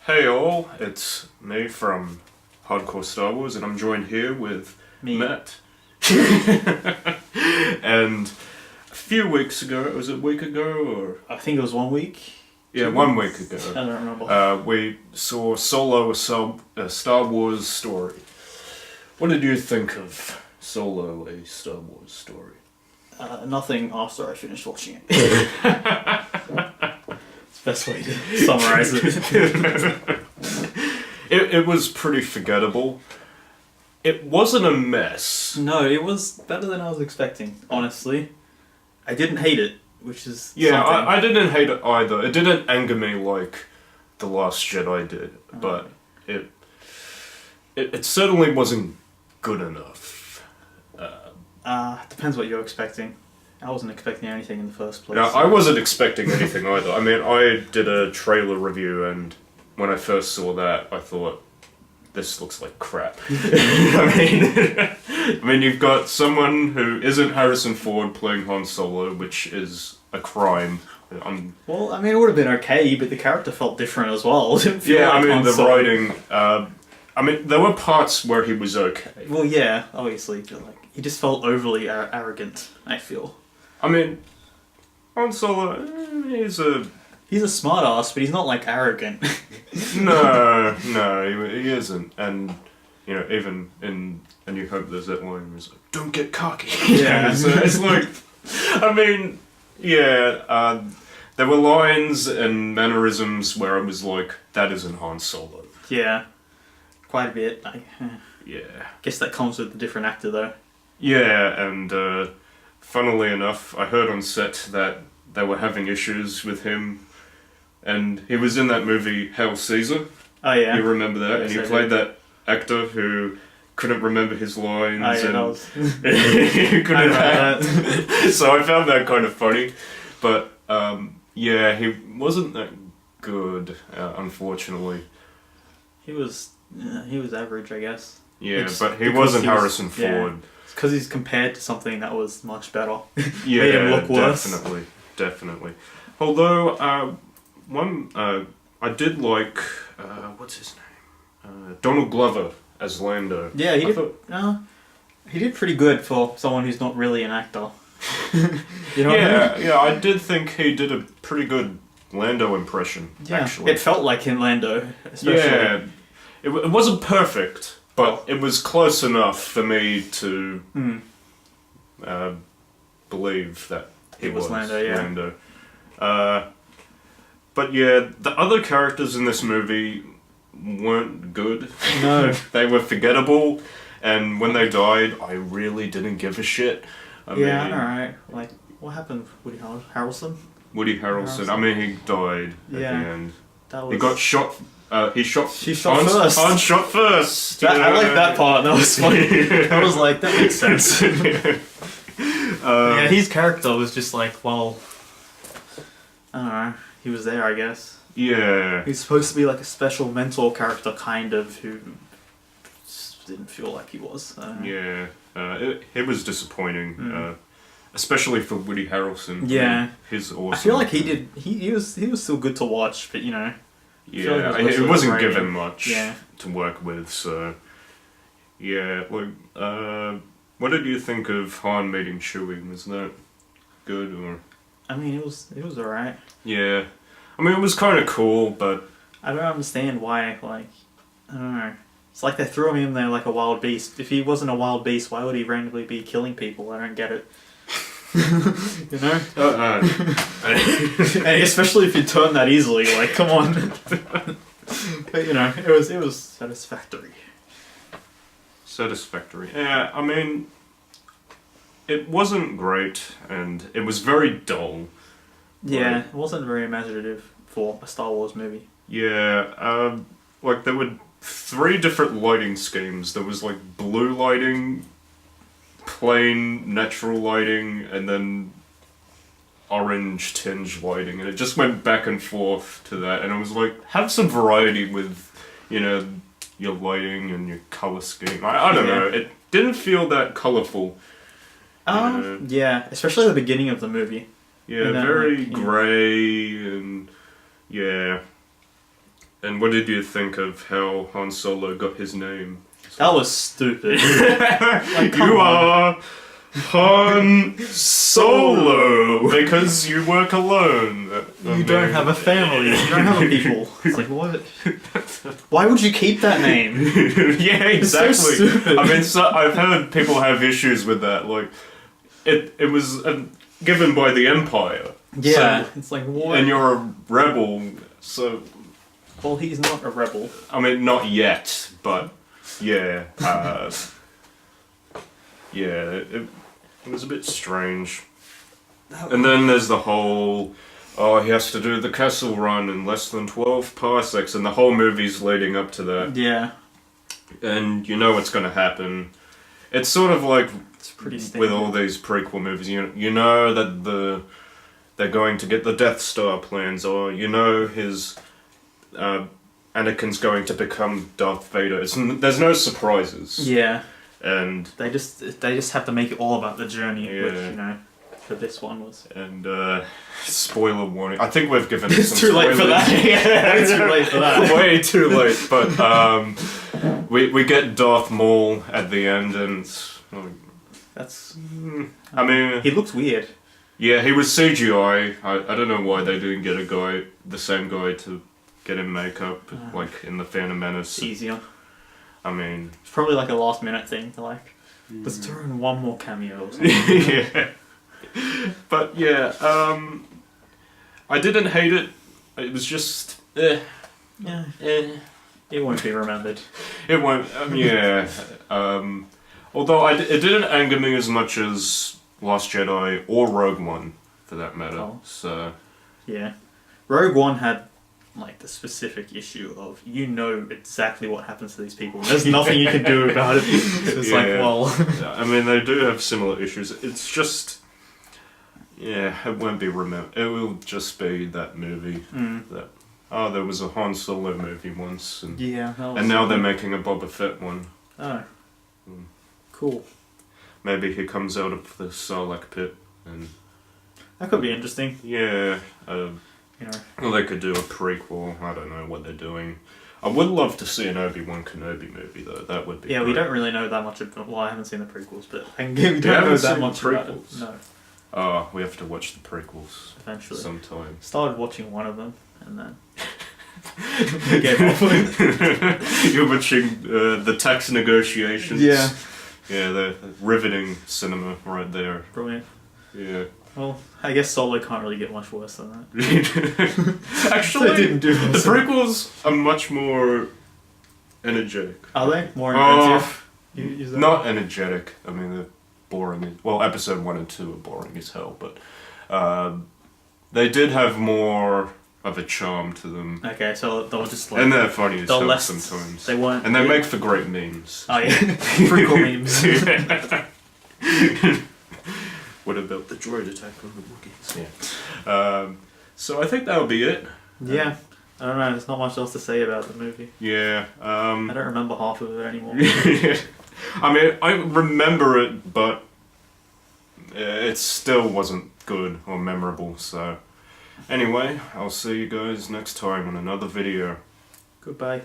Hey all, it's me from Hardcore Star Wars, and I'm joined here with Me. Matt. And a few weeks ago, was it a week ago or? I think it was 1 week. Yeah, 1 week ago. I don't remember. We saw Solo, a Star Wars story. What did you think of Solo, a Star Wars story? Nothing after I finished watching it. It's the best way to summarize it. It was pretty forgettable. It wasn't a mess. No, it was better than I was expecting, honestly. I didn't hate it, which is Yeah, something. I didn't hate it either. It didn't anger me like The Last Jedi did, but it certainly wasn't good enough. Depends what you're expecting. I wasn't expecting anything in the first place. Now, I wasn't expecting anything either. I mean, I did a trailer review, and when I first saw that, I thought, this looks like crap. I mean, you've got someone who isn't Harrison Ford playing Han Solo, which is a crime. Well, I mean, it would have been okay, but the character felt different as well. It didn't feel Yeah, like I mean, Han the Solo. writing... I mean, there were parts where he was okay. Well, yeah, obviously, but like he just felt overly arrogant. I feel. I mean, Han Solo, He's a smart ass, but he's not like arrogant. No, he isn't. And, you know, even in A New Hope, there's that line where he's like, don't get cocky. Yeah. So it's like, I mean, yeah, there were lines and mannerisms where I was like, that isn't Han Solo. Yeah, quite a bit. Yeah. Guess that comes with a different actor, though. Yeah, and funnily enough, I heard on set that they were having issues with him. And he was in that movie, Hail Caesar. Oh yeah. You remember that? Yes, And he I played do. that actor who couldn't remember his lines. Oh yeah, and that was. he couldn't I remember act. So I found that kind of funny. But yeah, he wasn't that good, unfortunately. He was average, I guess. Yeah, It's but he because wasn't he was- Harrison yeah. Ford. It's because he's compared to something that was much better. Yeah, Made him look worse. definitely. Although, I did like, what's his name? Donald Glover as Lando. Yeah, I thought- he did pretty good for someone who's not really an actor. You know what I mean? Yeah, I did think he did a pretty good Lando impression, Yeah, actually. it felt like in Lando, especially. Yeah, it wasn't perfect, but it was close enough for me to believe that he It was Lando, yeah. Lando. But yeah, the other characters in this movie weren't good. No. They were forgettable, and when they died, I really didn't give a shit. I Yeah, mean, alright. Like, what happened with Woody Harrelson? Woody Harrelson. I mean, he died at the Yeah. end. That was... He got shot. She shot shot first. Han shot first. I like that part. That was funny. I was like, that makes sense. Yeah, his character was just like, well, I don't know. He was there, I guess. Yeah. He's supposed to be like a special mentor character, kind of, who just didn't feel like he was. Yeah. It was disappointing, especially for Woody Harrelson. Yeah. He's awesome. I feel like he was still good to watch, but you know. Yeah, like it was it wasn't overrated. given much Yeah. to work with, so yeah. Like, what did you think of Han meeting Chewie? Was that good or? I mean, it was alright. Yeah, I mean it was kind of cool, but I don't understand why. Like, I don't know. It's like they threw him in there like a wild beast. If he wasn't a wild beast, why would he randomly be killing people? I don't get it. You know? And especially if you turn that easily, like, come on. But, you know, it was satisfactory. Satisfactory. Yeah, I mean, it wasn't great, and it was very dull. Yeah, Like- it wasn't very imaginative for a Star Wars movie. Yeah, like there were 3 different lighting schemes. There was like blue lighting, plain natural lighting, and then orange tinge lighting, and it just went back and forth to that, and it was like, have some variety with, you know, your lighting and your colour scheme. I don't know, it didn't feel that colourful. Yeah, especially at the beginning of the movie. Yeah, And then, very like, grey, and yeah. And what did you think of how Han Solo got his name? That was stupid. Come You on. are Han Solo because you work alone. You don't have a family. You don't have a people. It's like, what? Why would you keep that name? Yeah, It's so exactly. stupid. I mean, I've heard people have issues with that. Like, it was given by the Empire. Yeah. So, It's like, what? and you're a rebel, so Well, he's not a rebel. I mean, not yet, but yeah, yeah, it was a bit strange. And then there's the whole, oh, he has to do the Kessel Run in less than 12 parsecs, and the whole movie's leading up to that. Yeah. And you know what's going to happen. It's sort of like It's pretty standard. with all these prequel movies. You know that they're going to get the Death Star plans, or you know his Anakin's going to become Darth Vader. There's no surprises. Yeah. And They just have to make it all about the journey, which, Yeah. you know, for this one was. and spoiler warning. I think we've given It's some too late for spoilers. that. Yeah, It's too late for that. Way too late. But we get Darth Maul at the end, and That's. I mean, He looks weird. yeah, he was CGI. I don't know why they didn't get the same guy to get him makeup like in the Phantom Menace. It's easier. I mean, It's probably like a last minute thing to like, let's throw in one more cameo or something. yeah. But yeah, I didn't hate it. It was just, Yeah. It won't be remembered. it won't. Yeah. Although it didn't anger me as much as Last Jedi or Rogue One, for that matter. Oh. So Yeah. Rogue One had like the specific issue of you know exactly what happens to these people. There's nothing you can do about it. It's like, Yeah. well, I mean, they do have similar issues. It's just, yeah, it won't be remembered. It will just be that movie that. Oh, there was a Han Solo movie once, and yeah. That was and now they're making a Boba Fett one. Oh. Cool. Maybe he comes out of the Sarlacc pit, and That could be interesting. yeah, You know. well, they could do a prequel. I don't know what they're doing. I would love to see an Obi-Wan Kenobi movie, though. That would be Yeah, great. we don't really know that much about. Well, I haven't seen the prequels, but we don't know haven't that seen much the about it. prequels? No, Oh, we have to watch the prequels eventually. sometime. Started watching one of them, and then gave off. You're watching the tax negotiations. Yeah. Yeah, the riveting cinema right there. Brilliant. Yeah. Well, I guess Solo can't really get much worse than that. Actually, They didn't do the this. prequels are much more energetic. Are they more Oh, inventive? Is that- not energetic. I mean, they're boring. Well, episode 1 and 2 are boring as hell, but they did have more of a charm to them. Okay, so they'll just like. And they're funny as they'll hell less. sometimes. They weren't. And they yeah. make for great memes. Oh yeah, prequel memes. What about the droid attack on the Wookiees? Yeah. So I think that'll be it. Yeah, I don't know. There's not much else to say about the movie. Yeah. I don't remember half of it anymore. I mean, I remember it, but it still wasn't good or memorable. So anyway, I'll see you guys next time on another video. Goodbye.